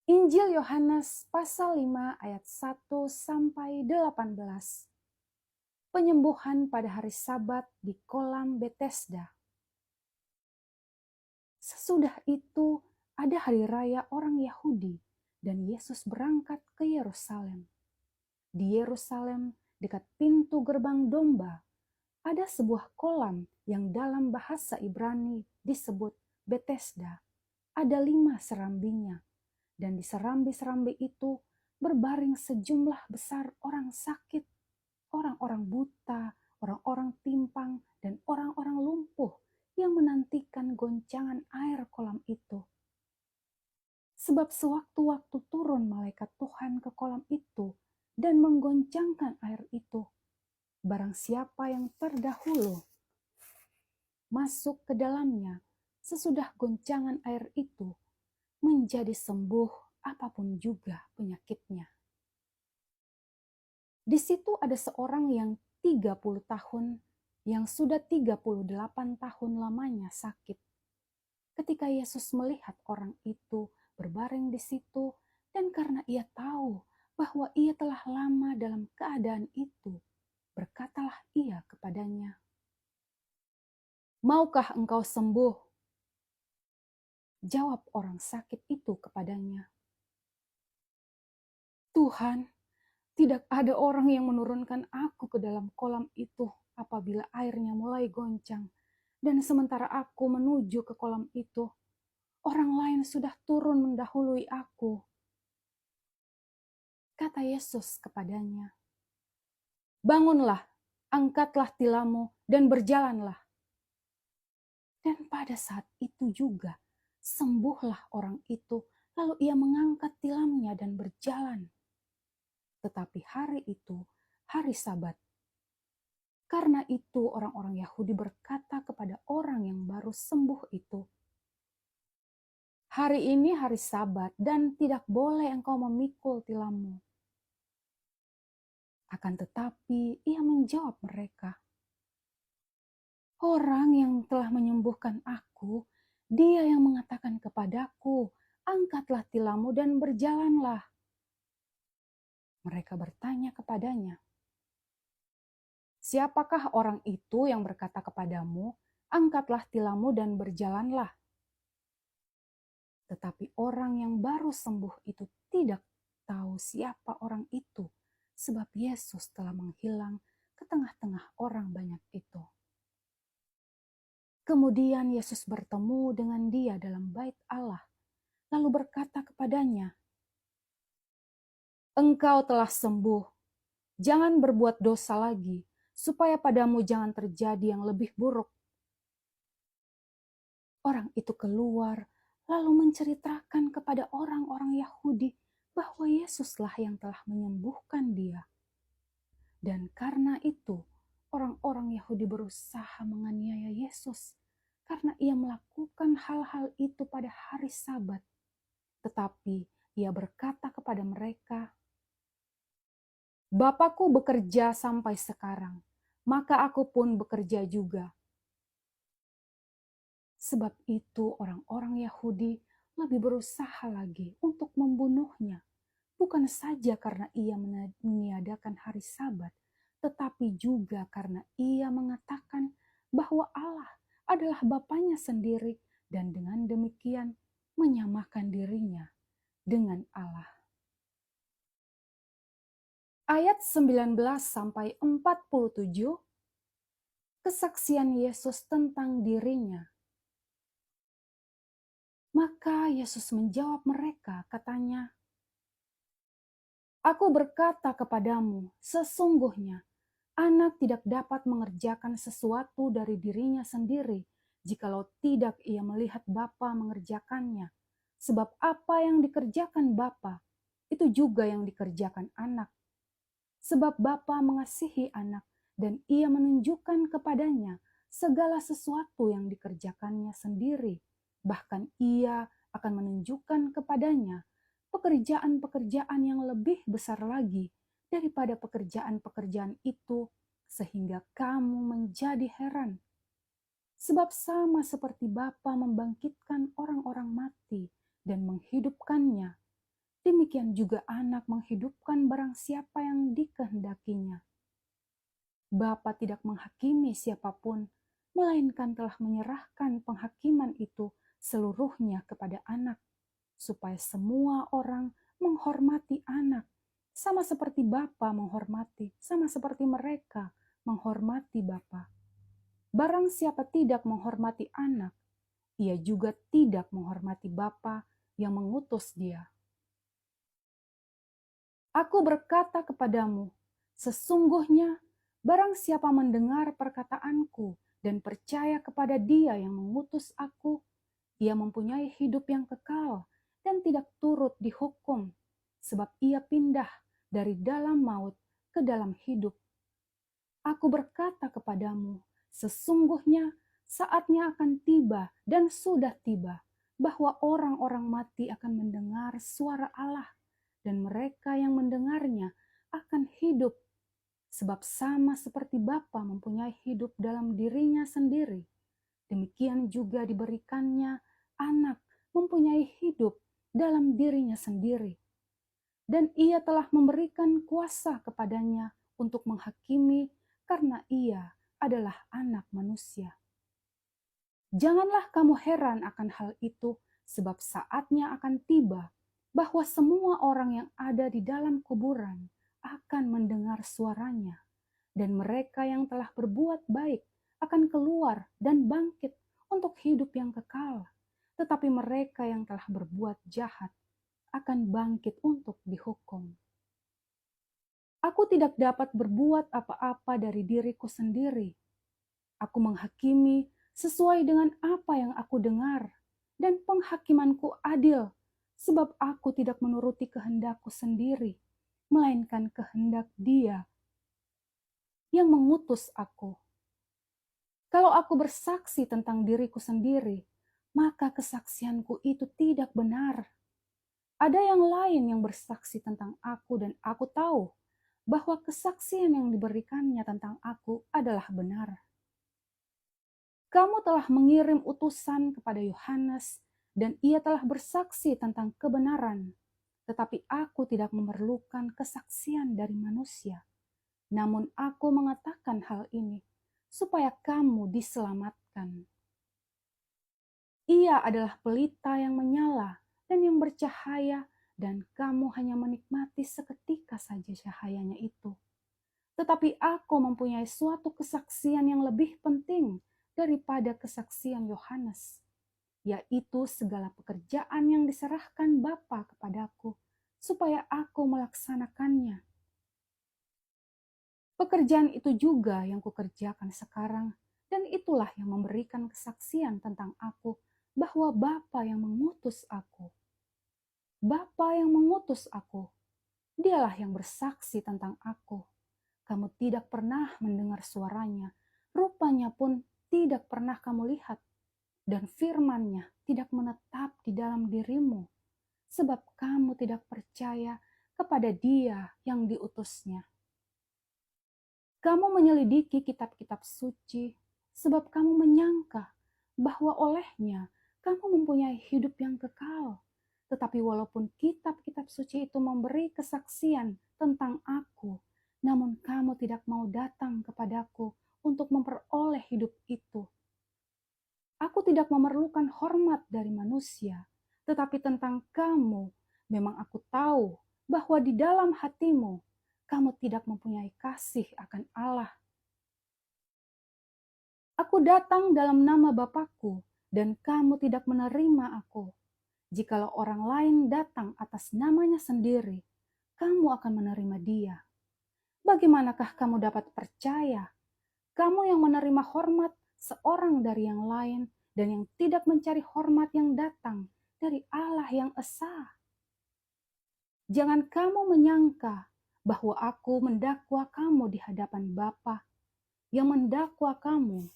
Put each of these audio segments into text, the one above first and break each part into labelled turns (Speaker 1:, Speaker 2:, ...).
Speaker 1: Injil Yohanes pasal 5 ayat 1 sampai 18. Penyembuhan pada hari Sabat di kolam Betesda. Sesudah itu ada hari raya orang Yahudi dan Yesus berangkat ke Yerusalem. Di Yerusalem dekat pintu gerbang domba ada sebuah kolam yang dalam bahasa Ibrani disebut Betesda. Ada 5 serambinya. Dan di serambi-serambi itu berbaring sejumlah besar orang sakit, orang-orang buta, orang-orang timpang, dan orang-orang lumpuh yang menantikan goncangan air kolam itu. Sebab sewaktu-waktu turun malaikat Tuhan ke kolam itu dan menggoncangkan air itu, barang siapa yang terdahulu masuk ke dalamnya sesudah goncangan air itu, menjadi sembuh apapun juga penyakitnya. Di situ ada seorang yang 30 tahun, yang sudah 38 tahun lamanya sakit. Ketika Yesus melihat orang itu berbaring di situ, dan karena ia tahu bahwa ia telah lama dalam keadaan itu, berkatalah ia kepadanya, "Maukah engkau sembuh?" Jawab orang sakit itu kepadanya, "Tuhan, tidak ada orang yang menurunkan aku ke dalam kolam itu apabila airnya mulai goncang. Dan sementara aku menuju ke kolam itu, orang lain sudah turun mendahului aku." Kata Yesus kepadanya, "Bangunlah, angkatlah tilammu dan berjalanlah." Dan pada saat itu juga sembuhlah orang itu, lalu ia mengangkat tilamnya dan berjalan. Tetapi hari itu, hari Sabat. Karena itu orang-orang Yahudi berkata kepada orang yang baru sembuh itu, "Hari ini hari Sabat dan tidak boleh engkau memikul tilammu." Akan tetapi ia menjawab mereka, "Orang yang telah menyembuhkan aku, dia yang mengatakan kepadaku, angkatlah tilammu dan berjalanlah." Mereka bertanya kepadanya, "Siapakah orang itu yang berkata kepadamu, angkatlah tilammu dan berjalanlah?" Tetapi orang yang baru sembuh itu tidak tahu siapa orang itu, sebab Yesus telah menghilang ke tengah-tengah orang banyak itu. Kemudian Yesus bertemu dengan dia dalam bait Allah, lalu berkata kepadanya, "Engkau telah sembuh, jangan berbuat dosa lagi, supaya padamu jangan terjadi yang lebih buruk." Orang itu keluar, lalu menceritakan kepada orang-orang Yahudi bahwa Yesuslah yang telah menyembuhkan dia. Dan karena itu, orang-orang Yahudi berusaha menganiaya Yesus karena ia melakukan hal-hal itu pada hari Sabat. Tetapi ia berkata kepada mereka, "Bapakku bekerja sampai sekarang, maka aku pun bekerja juga." Sebab itu orang-orang Yahudi lebih berusaha lagi untuk membunuhnya, bukan saja karena ia meniadakan hari Sabat, tetapi juga karena ia mengatakan bahwa Allah adalah Bapanya sendiri dan dengan demikian menyamakan dirinya dengan Allah. Ayat 19 sampai 47, kesaksian Yesus tentang dirinya. Maka Yesus menjawab mereka, katanya, "Aku berkata kepadamu, sesungguhnya anak tidak dapat mengerjakan sesuatu dari dirinya sendiri, jikalau tidak ia melihat Bapa mengerjakannya. Sebab apa yang dikerjakan Bapa, itu juga yang dikerjakan anak. Sebab Bapa mengasihi anak, dan ia menunjukkan kepadanya segala sesuatu yang dikerjakannya sendiri. Bahkan ia akan menunjukkan kepadanya pekerjaan-pekerjaan yang lebih besar lagi daripada pekerjaan-pekerjaan itu, sehingga kamu menjadi heran. Sebab sama seperti Bapa membangkitkan orang-orang mati dan menghidupkannya, demikian juga anak menghidupkan barang siapa yang dikehendakinya. Bapa tidak menghakimi siapapun, melainkan telah menyerahkan penghakiman itu seluruhnya kepada anak, supaya semua orang menghormati anak, sama seperti Bapa menghormati, sama seperti mereka menghormati Bapa. Barang siapa tidak menghormati anak, ia juga tidak menghormati Bapa yang mengutus dia. Aku berkata kepadamu, sesungguhnya barang siapa mendengar perkataanku dan percaya kepada Dia yang mengutus aku, ia mempunyai hidup yang kekal dan tidak turut dihukum, sebab ia pindah dari dalam maut ke dalam hidup. Aku berkata kepadamu, sesungguhnya saatnya akan tiba dan sudah tiba, bahwa orang-orang mati akan mendengar suara Allah, dan mereka yang mendengarnya akan hidup, sebab sama seperti Bapa mempunyai hidup dalam dirinya sendiri, demikian juga diberikannya anak mempunyai hidup dalam dirinya sendiri. Dan ia telah memberikan kuasa kepadanya untuk menghakimi karena ia adalah anak manusia. Janganlah kamu heran akan hal itu, sebab saatnya akan tiba bahwa semua orang yang ada di dalam kuburan akan mendengar suaranya, dan mereka yang telah berbuat baik akan keluar dan bangkit untuk hidup yang kekal, tetapi mereka yang telah berbuat jahat akan bangkit untuk dihukum. Aku tidak dapat berbuat apa-apa dari diriku sendiri. Aku menghakimi sesuai dengan apa yang aku dengar, dan penghakimanku adil, sebab aku tidak menuruti kehendakku sendiri, melainkan kehendak Dia yang mengutus aku. Kalau aku bersaksi tentang diriku sendiri, maka kesaksianku itu tidak benar. Ada yang lain yang bersaksi tentang aku, dan aku tahu bahwa kesaksian yang diberikannya tentang aku adalah benar. Kamu telah mengirim utusan kepada Yohanes, dan ia telah bersaksi tentang kebenaran. Tetapi aku tidak memerlukan kesaksian dari manusia. Namun aku mengatakan hal ini, supaya kamu diselamatkan. Ia adalah pelita yang menyala dan yang bercahaya, dan kamu hanya menikmati seketika saja cahayanya itu. Tetapi aku mempunyai suatu kesaksian yang lebih penting daripada kesaksian Yohanes, yaitu segala pekerjaan yang diserahkan Bapa kepadaku, supaya aku melaksanakannya. Pekerjaan itu juga yang kukerjakan sekarang, dan itulah yang memberikan kesaksian tentang aku, bahwa Bapa yang mengutus aku. Bapa yang mengutus aku, Dialah yang bersaksi tentang aku. Kamu tidak pernah mendengar suaranya, rupanya pun tidak pernah kamu lihat, dan firman-Nya tidak menetap di dalam dirimu, sebab kamu tidak percaya kepada Dia yang diutusnya. Kamu menyelidiki kitab-kitab suci, sebab kamu menyangka bahwa olehnya kamu mempunyai hidup yang kekal. Tetapi walaupun kitab-kitab suci itu memberi kesaksian tentang aku, namun kamu tidak mau datang kepadaku untuk memperoleh hidup itu. Aku tidak memerlukan hormat dari manusia, tetapi tentang kamu, memang aku tahu bahwa di dalam hatimu, kamu tidak mempunyai kasih akan Allah. Aku datang dalam nama Bapakku, dan kamu tidak menerima aku. Jikalau orang lain datang atas namanya sendiri, kamu akan menerima dia. Bagaimanakah kamu dapat percaya? Kamu yang menerima hormat seorang dari yang lain, dan yang tidak mencari hormat yang datang dari Allah yang esa. Jangan kamu menyangka bahwa aku mendakwa kamu di hadapan Bapa. Yang mendakwa kamu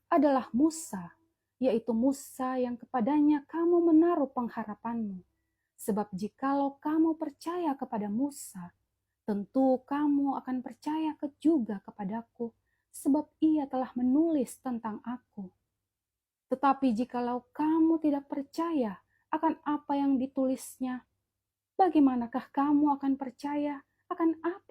Speaker 1: adalah Musa, yaitu Musa yang kepadanya kamu menaruh pengharapanmu. Sebab jikalau kamu percaya kepada Musa, tentu kamu akan percaya juga kepadaku, sebab ia telah menulis tentang aku. Tetapi jikalau kamu tidak percaya akan apa yang ditulisnya, bagaimanakah kamu akan percaya akan apa